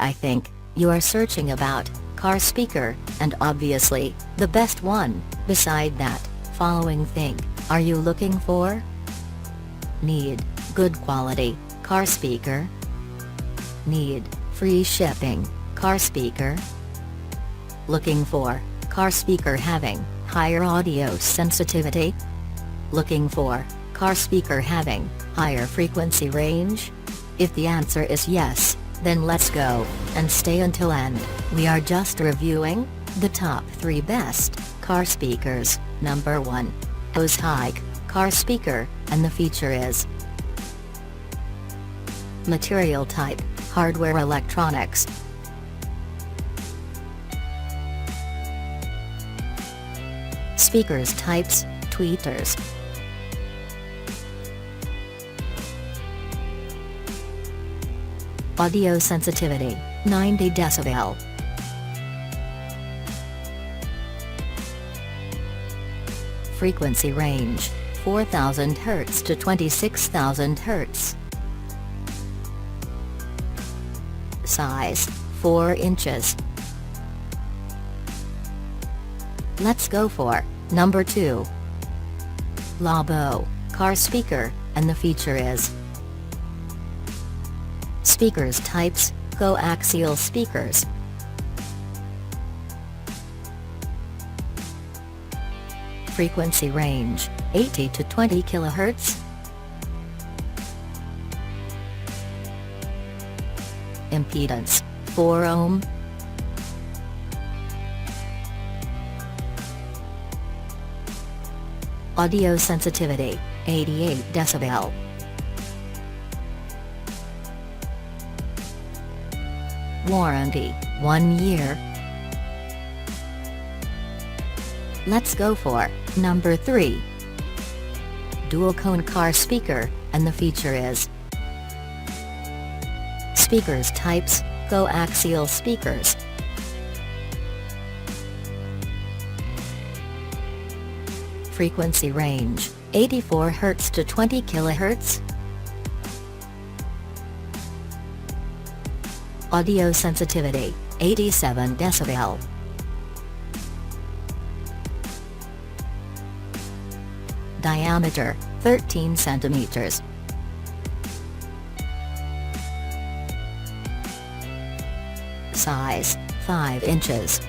I think you are searching about car speaker, and obviously, the best one. Beside that, following thing, are you looking for? Need good quality car speaker? Need free shipping car speaker? Looking for car speaker having higher audio sensitivity? Looking for car speaker having higher frequency range? If the answer is yes, then let's go, and stay until end. We are just reviewing the top 3 best car speakers. Number 1. Aoshike Car Speaker, and the feature is material type, hardware electronics. Speakers types, tweeters. Audio sensitivity, 90 decibel. Frequency range, 4000 Hz to 26,000 Hz. Size, 4 inches. Let's go for number 2. LaBo Car Speaker, and the feature is speakers types, coaxial speakers. Frequency range, 80 to 20 kHz. Impedance, 4 ohm. Audio sensitivity, 88 decibel. Warranty, 1 year. Let's go for number 3. Dual-cone car speaker, and the feature is speakers types, coaxial speakers. Frequency range, 84 Hz to 20 kHz. Audio sensitivity, 87 decibel. Diameter, 13 centimeters. Size, 5 inches.